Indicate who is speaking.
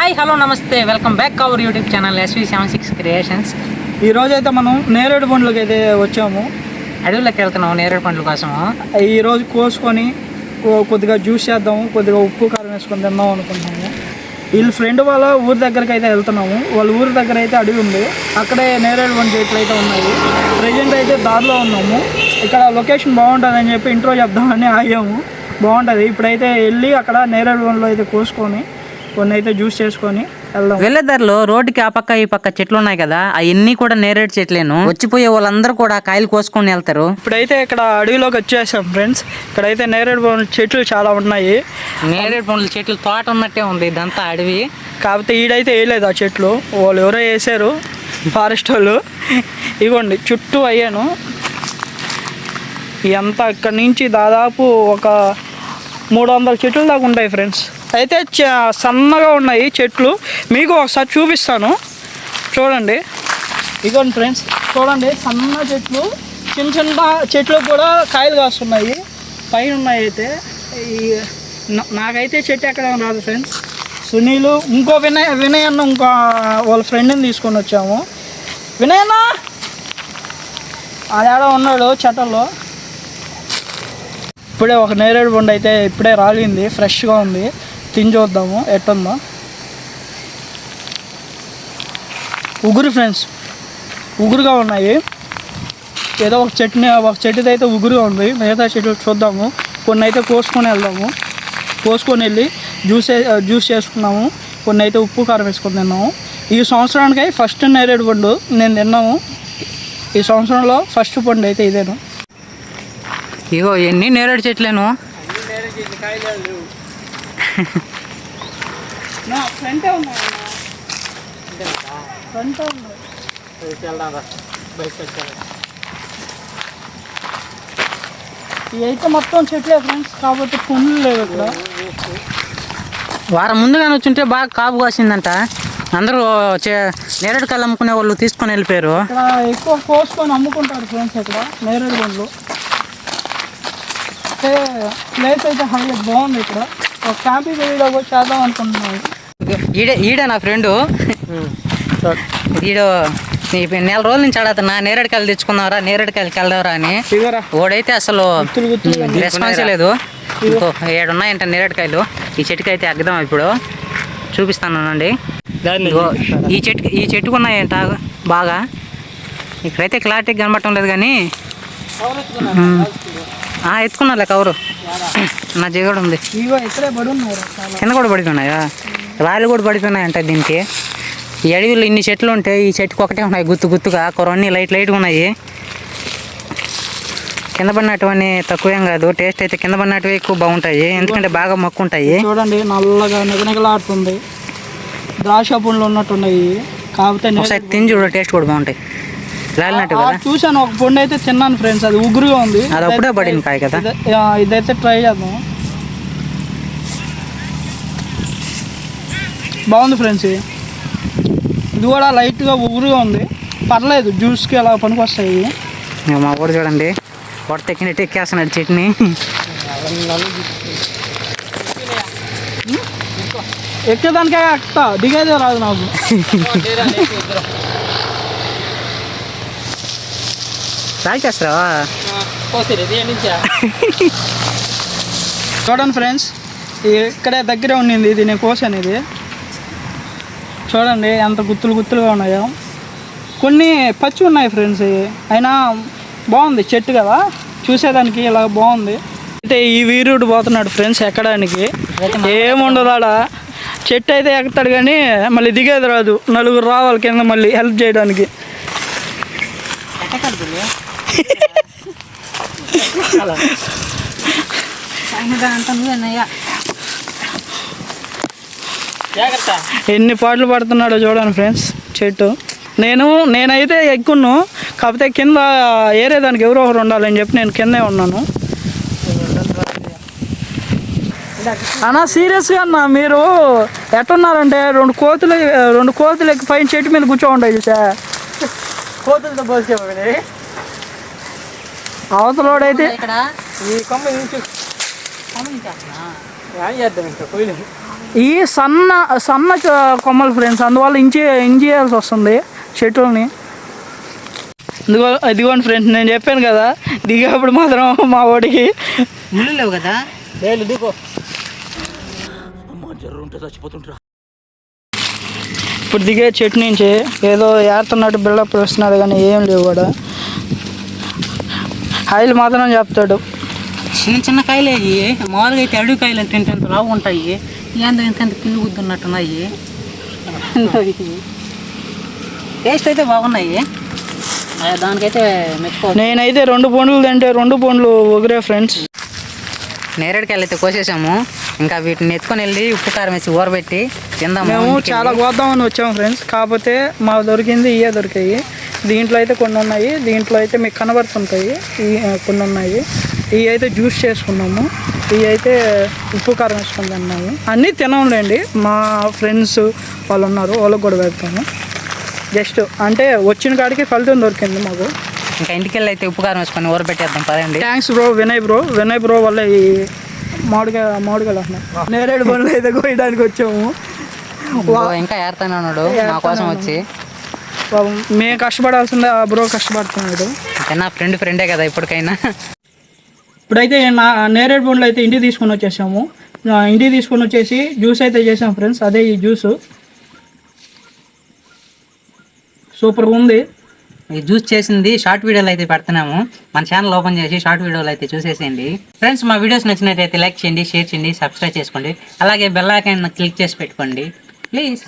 Speaker 1: Hi hello నమస్తే welcome back our YouTube channel SV76 creations.
Speaker 2: ఈరోజు అయితే మనం నేరేడు పండ్లకి అయితే వచ్చాము.
Speaker 1: అడవులకు వెళ్తున్నాము నేరేడు పండ్ల కోసము.
Speaker 2: ఈరోజు కోసుకొని కొద్దిగా జ్యూస్ చేద్దాము, కొద్దిగా ఉప్పు కారం వేసుకొని తిందాం అనుకుంటున్నాము. వీళ్ళ ఫ్రెండ్ వాళ్ళ ఊరి దగ్గరికి అయితే వెళ్తున్నాము. వాళ్ళ ఊరి దగ్గర అయితే అడవి ఉంది, అక్కడే నేరేడు పండు చెట్లు అయితే ఉన్నాయి. ప్రజెంట్ అయితే దారిలో ఉన్నాము. ఇక్కడ లొకేషన్ బాగుంటుందని చెప్పి ఇంట్రో చెప్దామని ఆగాము. బాగుంటుంది. ఇప్పుడైతే వెళ్ళి అక్కడ నేరేడు పండ్లు అయితే కోసుకొని కొన్ని అయితే జ్యూస్ చేసుకొని వెళ్దాం.
Speaker 1: వెళ్ళేదారిలో రోడ్డుకి ఆ పక్క ఈ పక్క చెట్లు ఉన్నాయి కదా, అవన్నీ కూడా నేరేడు చెట్లేను. వచ్చిపోయే వాళ్ళందరూ కూడా కాయలు కోసుకొని వెళ్తారు.
Speaker 2: ఇప్పుడైతే ఇక్కడ అడవిలోకి వచ్చేసాం ఫ్రెండ్స్. ఇక్కడైతే నేరేడు పండ్ల చెట్లు చాలా ఉన్నాయి.
Speaker 1: నేరేడు పండ్ల చెట్లు తోట ఉన్నట్టే ఉంది, ఇదంతా అడవి.
Speaker 2: కాకపోతే ఈడైతే వేయలేదు ఆ చెట్లు, వాళ్ళు ఎవరో వేసారు, ఫారెస్ట్ వాళ్ళు. ఇవ్వండి చుట్టూ అయ్యాను. ఇదంతా ఇక్కడ నుంచి దాదాపు ఒక 300 చెట్లు దాకా ఉంటాయి ఫ్రెండ్స్. అయితే సన్నగా ఉన్నాయి చెట్లు, మీకు ఒకసారి చూపిస్తాను చూడండి. ఇదిగోండి ఫ్రెండ్స్, చూడండి సన్న చెట్లు, చిన్న చిన్న చెట్లు కూడా కాయలు కాస్తున్నాయి, పైన ఉన్నాయి. అయితే నాకైతే చెట్టు ఎక్కడం రాదు ఫ్రెండ్స్. సునీలు ఇంకో వినయ్ అన్న ఇంకో వాళ్ళ ఫ్రెండ్ని తీసుకొని వచ్చాము. వినయ్ అన్న ఆడ ఉన్నాడు చెట్టల్లో. ఇప్పుడే ఒక నేరేడు పండు అయితే ఇప్పుడే రాలింది, ఫ్రెష్గా ఉంది. తిని చూద్దాము ఎట్టుందో. ఉగురు ఫ్రెండ్స్, ఉగురుగా ఉన్నాయి. ఏదో ఒక చెట్టుది అయితే ఉగురుగా ఉంది. మిగతా చెట్లు చూద్దాము. కొన్ని అయితే కోసుకొని వెళ్దాము. కోసుకొని వెళ్ళి జ్యూస్ చేసుకున్నాము. కొన్ని అయితే ఉప్పు కారం వేసుకొని తిన్నాము. ఈ సంవత్సరానికి ఫస్ట్ నేరేడు పండు నేను తిన్నాము. ఈ సంవత్సరంలో ఫస్ట్ పండు అయితే ఇదేను.
Speaker 1: ఇగో ఎన్ని నేరేడు చెట్లేను.
Speaker 2: ఇవైతే మొత్తం చెట్లే ఫ్రెండ్స్, కాబట్టి పుండ్లు లేవు ఇక్కడ.
Speaker 1: వారం ముందుగానే వచ్చుంటే బాగా కాపు కాసిందంట. అందరూ నేరేడు కాయలు అమ్ముకునే వాళ్ళు తీసుకొని వెళ్ళిపోయారు.
Speaker 2: ఇక్కడ ఎక్కువ కోసుకొని అమ్ముకుంటారు ఫ్రెండ్స్ ఇక్కడ నేరేడు పండ్లు. అంటే ప్లేస్ అయితే హైలైట్ బాగుంది. ఇక్కడ ఒక క్యాంపింగ్ వీడియో కూడా చేద్దాం అనుకుంటున్నాను.
Speaker 1: ఈడే నా ఫ్రెండు. ఈడు నెల రోజుల నుంచి అడుగుతున్నా నేరేడుకాయలు తెచ్చుకున్నారా, నేరేడుకాయలకి వెళ్దావరా అని. ఓడైతే అసలు రెస్పాన్సే లేదు. ఇంకో 7 ఉన్నాయంట నేరేడుకాయలు. ఈ చెట్టుకి అయితే అగ్గుదాం, ఇప్పుడు చూపిస్తానండి. ఈ చెట్టుకు ఉన్నాయంట బాగా. ఇక్కడైతే క్లారిటీ కనబడటం లేదు కానీ ఎత్తుకున్నాలే కవరు. నా జిగడు ఉంది, కింద కూడా పడిపోయినాయా, రాళ్ళు కూడా పడిపోయినాయంట దీనికి. ఈ అడవిలో ఇన్ని చెట్లు ఉంటాయి, ఈ చెట్టుకు ఒకటే ఉన్నాయి గుత్తుగా. కొన్ని లైట్గా ఉన్నాయి. కింద పడినటువంటి తక్కువేం కాదు, టేస్ట్ అయితే కింద పడినట్టువే ఎక్కువ బాగుంటాయి, ఎందుకంటే బాగా మక్కుంటాయి.
Speaker 2: చూడండి నల్లగా నిగనిగలాడుతుంది, ద్రాక్ష పండ్లు ఉన్నట్టున్నాయి. కాకపోతే
Speaker 1: ఒకసారి తిని చూడ, టేస్ట్ కూడా బాగుంటాయి. రాలినట్టు కదా.
Speaker 2: చూసాను ఒక పండు అయితే తిన్నాను ఫ్రెండ్స్, అది ఉగురుగా ఉంది.
Speaker 1: అది అప్పుడే పడింది కాయ కదా.
Speaker 2: ఇదైతే ట్రై చేద్దాం. బాగుంది ఫ్రెండ్స్. ఇది కూడా లైట్గా ఉగురుగా ఉంది, పర్లేదు, జ్యూస్కి అలా పనికొస్తాయి.
Speaker 1: మా ఊరు చూడండి, పొట్ట ఎక్కినట్టు ఎక్కేస్తున్నాడు చట్నీ.
Speaker 2: ఎక్కేదానికే ఎక్కుతా, దిగేదే రాదు నాకు.
Speaker 1: రాకేస్తావా?
Speaker 2: చూడండి ఫ్రెండ్స్, ఇక్కడే దగ్గరే ఉండింది ఇది, నేను కోసాను ఇది. చూడండి ఎంత గుత్తులుగా ఉన్నాయో. కొన్ని పచ్చి ఉన్నాయి ఫ్రెండ్స్, అయినా బాగుంది చెట్టు కదా, చూసేదానికి ఇలా బాగుంది. అయితే ఈ వీరుడు పోతున్నాడు ఫ్రెండ్స్ ఎక్కడానికి. ఏముండదు ఆడ, చెట్టు అయితే ఎక్కుతాడు కానీ మళ్ళీ దిగేది రాదు. నలుగురు రావాలి కింద మళ్ళీ హెల్ప్ చేయడానికి. ఎన్ని పాటలు పడుతున్నాడో చూడండి ఫ్రెండ్స్ చెట్టు. నేనైతే ఎక్కున్నాను, కాకపోతే కింద ఏరేదానికి ఎవరో ఒకరు ఉండాలని చెప్పి నేను కిందే ఉన్నాను. అన్నా సీరియస్గా అన్న, మీరు ఎట్టున్నారంటే రెండు కోతులు ఎక్కి పైన చెట్టు మీద కూర్చోండి సార్. కోతులతో పోసే అవతలోడైతే ఈ కొమ్మ చేద్దాం ఇంకా పోయలేదు. ఈ సన్న సన్న కొమ్మలు ఫ్రెండ్స్, అందువల్ల ఇంచేయాల్సి వస్తుంది చెట్లని. ఇదిగోండి ఫ్రెండ్స్, నేను చెప్పాను కదా దిగేప్పుడు మాత్రం మా వాడికి
Speaker 1: ముళ్ళు లేవు కదా, దిగో.
Speaker 2: ఇప్పుడు దిగే చెట్టు నుంచి ఏదో ఏరుతున్నట్టు బిల్డప్ వస్తున్నాడు కానీ ఏం లేవు కూడా. ఆయిల్ మాత్రం చెప్తాడు.
Speaker 1: చిన్న చిన్న కాయలు అయ్యి, మామూలుగా అయితే అడుగు కాయలు అంటే ఇంత లావు ఉంటాయి, ఏందో ఇంత పిల్లి గుద్దున్నట్టున్నాయి. టేస్ట్ అయితే బాగున్నాయి, దానికైతే మెచ్చుకోవాలి.
Speaker 2: నేనైతే 2 పండ్లు తింటే 2 పండ్లు ఒగిరే ఫ్రెండ్స్.
Speaker 1: నేరేడుకాయలు అయితే కోసేసాము, ఇంకా వీటిని ఎత్తుకొని వెళ్ళి ఉప్పు కారం వేసి ఊరబెట్టి తిందాము.
Speaker 2: మేము చాలా కోద్దామని వచ్చాము ఫ్రెండ్స్, కాకపోతే మాకు దొరికింది ఇవే దొరికాయి. దీంట్లో అయితే కొన్ని ఉన్నాయి, దీంట్లో అయితే మీకు కనబడుతుంటాయి కొన్ని ఉన్నాయి. ఇవి అయితే జ్యూస్ చేసుకున్నాము, ఇవి అయితే ఉప్పు కారం వేసుకొని తిన్నాము. అన్నీ తినలేండి, మా ఫ్రెండ్స్ వాళ్ళు ఉన్నారు, వాళ్ళకి కూడా పెడతాము. జస్ట్ అంటే వచ్చిన కాడికి ఫలితం దొరికింది మాకు.
Speaker 1: ఇంకా ఇంటికి వెళ్ళి అయితే ఉప్పు కారం వేసుకొని ఊరబెట్టేద్దాం పదండి.
Speaker 2: థ్యాంక్స్ బ్రో వినయ్ బ్రో వల్ల ఈ మామిడికాయలు అంటున్నాం నేరేడు పండ్లు అయితే కోయడానికి వచ్చాము.
Speaker 1: ఇంకా ఏరుతానే ఉన్నాడు మా కోసం వచ్చి.
Speaker 2: మేము కష్టపడాల్సిందే, ఆ బ్రో కష్టపడుతున్నాడు.
Speaker 1: నా ఫ్రెండే కదా ఇప్పటికైనా.
Speaker 2: ఇప్పుడైతే నేరేడు పండ్లు అయితే ఇంటికి తీసుకొని వచ్చేసాము. ఇంటికి తీసుకొని వచ్చేసి జ్యూస్ అయితే చేసాం ఫ్రెండ్స్. అదే ఈ జ్యూస్ సూపర్ ఉంది.
Speaker 1: ఈ జ్యూస్ చేసింది షార్ట్ వీడియోలు అయితే పెడుతున్నాము, మన ఛానల్ ఓపెన్ చేసి షార్ట్ వీడియోలు అయితే చూసేసేయండి ఫ్రెండ్స్. మా వీడియోస్ నచ్చినట్లయితే లైక్ చేయండి, షేర్ చేయండి, సబ్స్క్రైబ్ చేసుకోండి, అలాగే బెల్ ఐకాన్ క్లిక్ చేసి పెట్టుకోండి ప్లీజ్.